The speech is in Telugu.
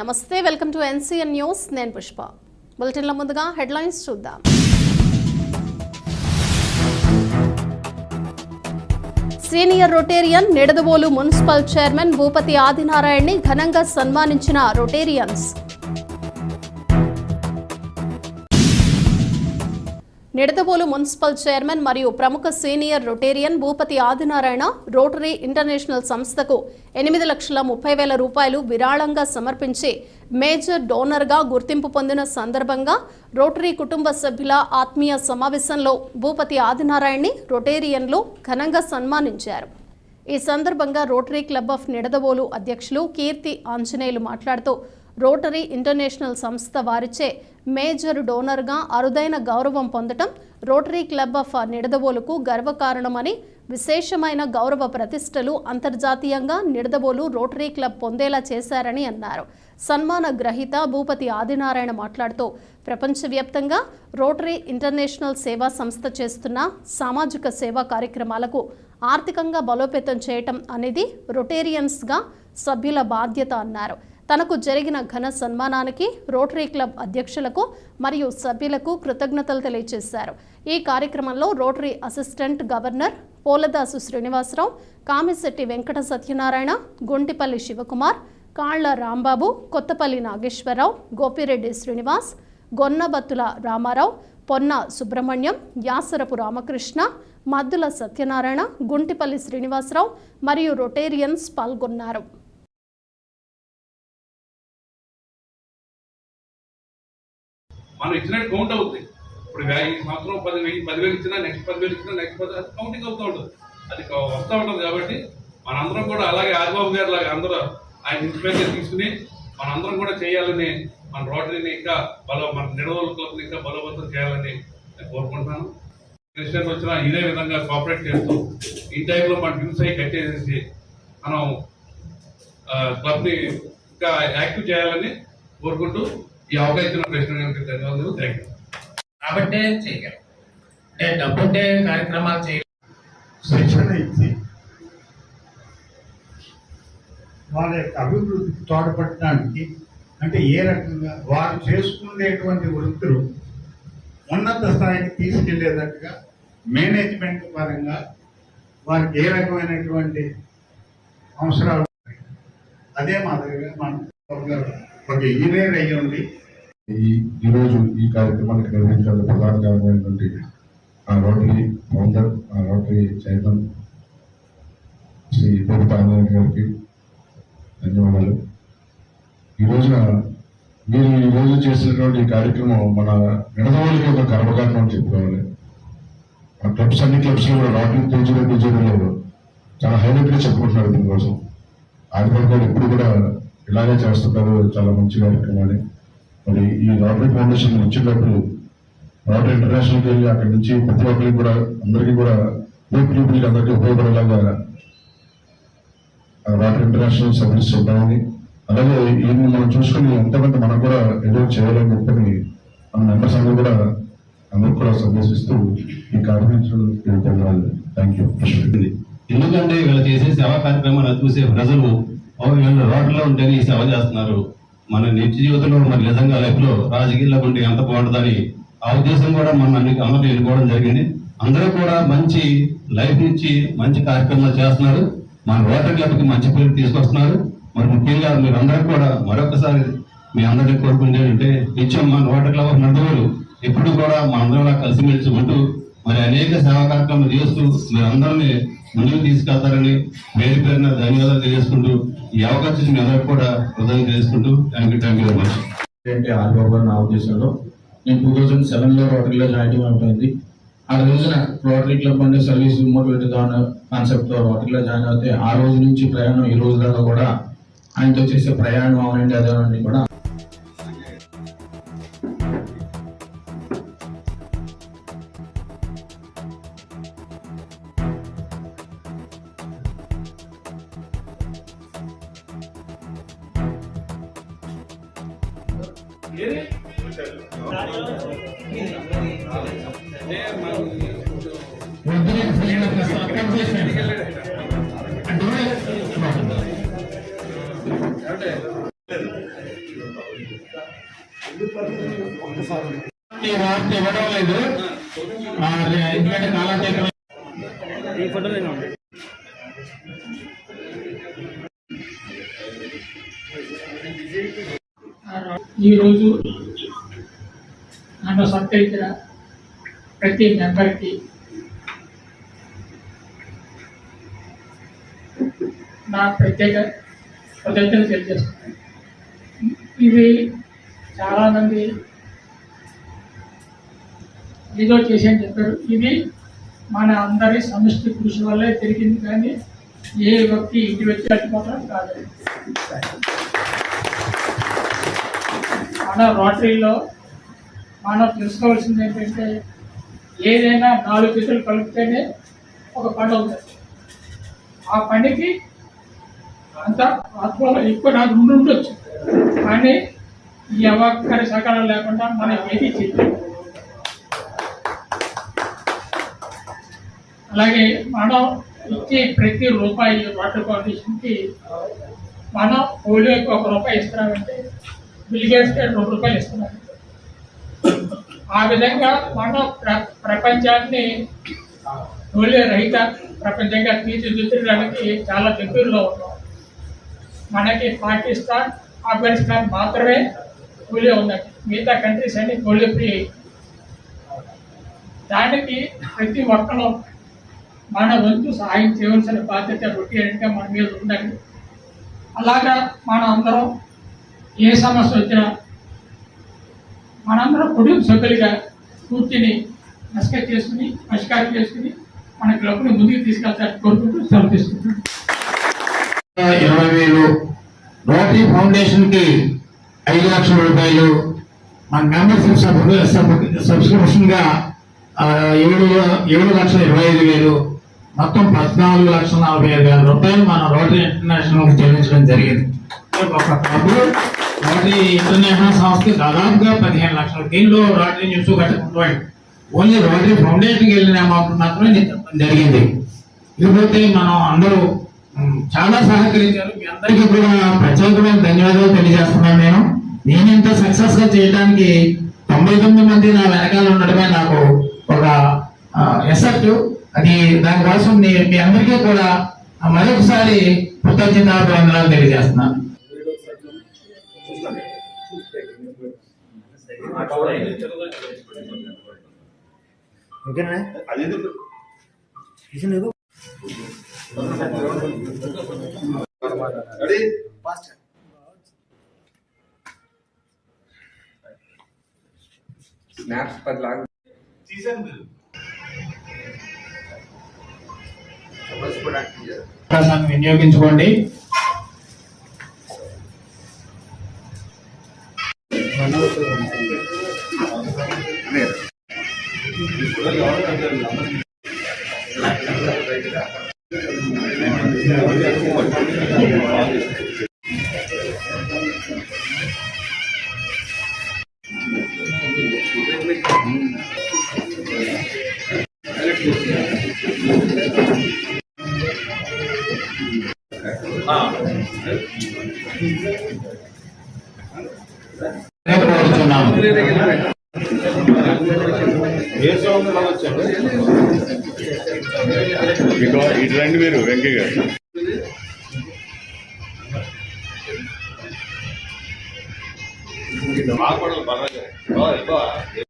నమస్తే, వెల్కమ్ టు NCN న్యూస్. నేను పుష్ప. బులెటిన్ల ముందుగా హెడ్లైన్స్ చూద్దాం. Senior Rotarian Nidadavolu municipal chairman Bhupathi ఆదినారాయణ్ని ఘనంగా సన్మానించిన రొటేరియన్స్. నిడదవోలు మున్సిపల్ చైర్మన్ మరియు ప్రముఖ senior Rotarian Bhupathi Adinarayana Rotary International సంస్థకు 8,30,000 రూపాయలు విరాళంగా సమర్పించి మేజర్ డోనర్గా గుర్తింపు పొందిన సందర్భంగా రోటరీ కుటుంబ సభ్యుల ఆత్మీయ సమావేశంలో భూపతి ఆదినారాయణ్ని రొటేరియన్లు ఘనంగా సన్మానించారు. ఈ సందర్భంగా రోటరీ క్లబ్ ఆఫ్ నిడదవోలు అధ్యక్షులు కీర్తి ఆంజనేయులు మాట్లాడుతూ రోటరీ ఇంటర్నేషనల్ సంస్థ వారిచే మేజర్ డోనర్గా అరుదైన గౌరవం పొందటం రోటరీ క్లబ్ ఆఫ్ నిడదవోలుకు గర్వకారణమని, విశేషమైన గౌరవ ప్రతిష్టలు అంతర్జాతీయంగా నిడదవోలు రోటరీ క్లబ్ పొందేలా చేశారని అన్నారు. సన్మాన గ్రహీత భూపతి ఆదినారాయణ మాట్లాడుతూ ప్రపంచవ్యాప్తంగా రోటరీ ఇంటర్నేషనల్ సేవా సంస్థ చేస్తున్న సామాజిక సేవా కార్యక్రమాలకు ఆర్థికంగా బలోపేతం చేయటం అనేది రొటేరియన్స్గా సభ్యుల బాధ్యత అన్నారు. తనకు జరిగిన ఘన సన్మానానికి రోటరీ క్లబ్ అధ్యక్షులకు మరియు సభ్యులకు కృతజ్ఞతలు తెలియజేశారు. ఈ కార్యక్రమంలో Rotary assistant governor Poladasu Srinivasarao, Kamisetti Venkata Satyanarayana, Guntipalli Sivakumar, Kalla Rambabu, Kothapalli Nageswararao, Gopireddy Srinivas, గొన్నబత్తుల Ramarao, పొన్న సుబ్రహ్మణ్యం, యాసరపు రామకృష్ణ, మద్దుల సత్యనారాయణ, గుంటిపల్లి శ్రీనివాసరావు మరియు రొటేరియన్స్ పాల్గొన్నారు. మనం ఇచ్చినట్టు కౌంట్ అవుతుంది. ఇప్పుడు ఈ సంవత్సరం 10,000 ఇచ్చినా నెక్స్ట్ 10,000 ఇచ్చినా నెక్స్ట్ 10,000 కౌంటింగ్ అవుతూ ఉంటుంది. అది వస్తూ ఉంటుంది. కాబట్టి మనందరం కూడా అలాగే ఆదిబాబు గారు లాగా అందరూ ఆయన ఇన్స్పిరేషన్ తీసుకుని మనందరం కూడా చేయాలని, మన రోటరీని ఇంకా మన నిడదవోలు క్లబ్ని ఇంకా బలోపేతం చేయాలని నేను కోరుకుంటున్నాను. క్రిస్టియన్ వచ్చినా ఇదే విధంగా కోఆపరేట్ చేస్తూ ఈ టైంలో మన డ్యూస్ అయ్యి కట్టేసి మనం క్లబ్ని ఇంకా యాక్టివ్ చేయాలని కోరుకుంటూ ఈ అవకాశం ప్రెసిడెంట్ ధన్యవాదాలు. Thank you. కాబట్టే చేయగలం, అంటే డబ్బుంటే కార్యక్రమాలు చేయాలి. శిక్షణ ఇచ్చి వాళ్ళ యొక్క అభివృద్ధికి తోడ్పడటానికి, అంటే ఏ రకంగా వారు చేసుకునేటువంటి వృత్తులు ఉన్నత స్థాయికి తీసుకెళ్లేటట్టుగా మేనేజ్మెంట్ పరంగా వారికి ఏ రకమైనటువంటి అవసరాలు అదే మాదిరిగా మనం ఒక ఇంజనీర్ అయ్యి ఉండి ఈరోజు ఈ కార్యక్రమానికి నిర్వహించడానికి ప్రధాన కారణమైనటువంటి ఆ రోటరీ ఫౌండర్, ఆ రోటరీ చైర్మన్ శ్రీ భూపతి ఆదినారాయణ గారికి ధన్యవాదాలు. ఈ రోజున మీరు ఈ రోజు చేసినటువంటి ఈ కార్యక్రమం మన నిడదవోలుకి ఒక గర్వకారణం అని చెప్పుకోవాలి. ఆ క్లబ్స్, అన్ని క్లబ్స్ లో రోటరీ బీజేపీలో చాలా హైలైట్గా చెప్పుకుంటున్నారు దీనికోసం. ఆదివారం గారు ఎప్పుడు కూడా ఇలాగే చేస్తుంటారు. చాలా మంచి కార్యక్రమాన్ని. మరి ఈ రోటరీ ఫౌండేషన్ వచ్చినప్పుడు రోటరీ ఇంటర్నేషనల్కి వెళ్ళి అక్కడి నుంచి ప్రతి ఒక్కరికి కూడా అందరికీ కూడా పీపుల్కి అందరికీ ఉపయోగపడేలాగా రోటరీ ఇంటర్నేషనల్ సర్వీస్ ఉంటామని, అలాగే ఈయన్ని మనం చూసుకుని ఎంతమంది మనం కూడా ఏదో చేయాలని చెప్పని మన మెంబర్స్ అందరూ కూడా అందరికి కూడా సందేశిస్తూ ఈ కార్యక్రమం థ్యాంక్ యూ. ఎందుకంటే వీళ్ళు చేసే సేవా కార్యక్రమాలు చూసే ప్రజలు వీళ్ళు రోడ్లో ఉంటేనే ఈ సేవ చేస్తున్నారు, మన నిత్య జీవితంలో మరి నిజంగా లైఫ్ లో రాజకీయాల్లో ఉంటే ఎంత బాగుంటుందని ఆ ఉద్దేశం కూడా మన అందరూ ఎన్నుకోవడం జరిగింది. అందరూ కూడా మంచి లైఫ్ ఇచ్చి మంచి కార్యక్రమాలు చేస్తున్నారు. మన రోటరీ క్లబ్కి మంచి పేరు తీసుకొస్తున్నారు. మరి ముఖ్యంగా మీరందరూ కూడా మరొకసారి మీ అందరినీ కోరుకునేది నిత్యం మన రోటరీ క్లబ్ ఆఫ్ నిడదవోలు ఎప్పుడు కూడా మా అందరూ కలిసిమెలిసి ఉంటూ మరి అనేక సేవా కార్యక్రమాలు చేస్తూ మీరందరినీ ముందుకు తీసుకెళ్తారని పేరు పేరున ధన్యవాదాలు తెలియజేసుకుంటూ ఈ అవకాశం మీ అందరూ కూడా కృతజ్ఞతలు తెలియజేసుకుంటూ thank you very much. Adibabu గారు నా ఉద్దేశంలో నేను 2007లో రోటరీలో జాయిన్ అవుతుంది. ఆ రోజున రోటరీ క్లబ్ అనే సర్వీస్ మోటివేట్ కాన్సెప్ట్ తో రోటరీలో జాయిన్ అవుతే ఆ రోజు నుంచి ప్రయాణం ఈ రోజు దాకా కూడా ఆయనతో చేసే ప్రయాణం అవునండి అదేనండి కూడా వార్త ఇవ్వడం లేదు, ఎందుకంటే కాలక్షేపం. ఈరోజు నన్ను సత్కరించిన ప్రతి మెంబర్కి నా ప్రత్యేక కృతజ్ఞతలు తెలియజేస్తున్నాను. ఇది చాలామంది ఏదో చేసేని చెప్పారు. ఇది మన అందరి సమిష్టి కృషి వల్లే జరిగింది, కానీ ఏ వ్యక్తి ఇంటి వ్యక్తి మాత్రం కాదు. మన రోటరీలో మనం తెలుసుకోవాల్సింది ఏంటంటే ఏదైనా 4 చేతులు కలిపితేనే ఒక పని అవుతుంది. ఆ పనికి అంత ఆత్మలో ఎక్కువ నాకు ఉండొచ్చు, కానీ ఈ ఒక్కరి సహకారం లేకుండా మనం ఏది చేయలేదు. అలాగే మనం ఇచ్చే ప్రతి రూపాయి వాటర్ ఫౌండేషన్కి మనం పోలియోకి 1 రూపాయి ఇస్తున్నామంటే బిల్ గేట్స్కి 2 రూపాయలు ఇస్తున్నాం. ఆ విధంగా మనం ప్రపంచాన్ని పోలియో రహిత ప్రపంచంగా తీర్చిదిద్దడానికి చాలా దగ్గరలో ఉన్నాం. మనకి పాకిస్తాన్, ఆఫ్ఘనిస్తాన్ మాత్రమే పోలియో ఉందండి, మిగతా కంట్రీస్ అన్ని పోలియో ఫ్రీ. దానికి ప్రతి ఒక్కరూ మన వంతు సహాయం చేయవలసిన బాధ్యత రొటీన్గా మన మీద ఉందండి. అలాగా మనం అందరం ఏ సమస్య వచ్చినా మనందరం కుటుంబ సభ్యులుగా కూర్చుని డిస్కస్ చేసుకుని పరిష్కారం చేసుకుని మన క్లబ్ని ముందుకు తీసుకెళ్తారని కోరుకుంటూ సెలవు తీసుకుంటున్నాను. 20,000 రోటరీ ఫౌండేషన్కి 5 లక్షల రూపాయలు, మన మెంబర్షిప్ సబ్స్క్రిప్షన్గా 7,25,000, మొత్తం 14,45,000 రూపాయలు మన రోటరీ ఇంటర్నేషనల్ చెల్లించడం జరిగింది. ఒక క్లబ్ రోటరీ ఇంటర్నేషనల్ సంస్థకి దాదాపుగా 15 లక్షలు. దీనిలో రోటరీ న్యూస్ కట్టుకుంటాయి. ఓన్లీ రోటరీ ఫౌండేషన్కి వెళ్ళిన అమౌంట్ మాత్రమే చెప్పడం జరిగింది. ఇకపోతే మనం అందరూ చాలా సహకరించారు. మీ అందరికీ కూడా ప్రత్యేకమైన ధన్యవాదాలు తెలియజేస్తున్నాను. నేను ఇంత సక్సెస్ గా చేయడానికి 99 మంది నా వెనకాల ఉండడమే నాకు ఒక ఎసెప్ట్. అది దానికోసం మీ అందరికీ కూడా మరొకసారి కృతజ్ఞతాభివందనాలు తెలియజేస్తున్నాను. స్నాప్స్ 10 लाख వినియోగించుకోండి. ఇటు రండి మీరు వెంకయ్య గారు. బాగా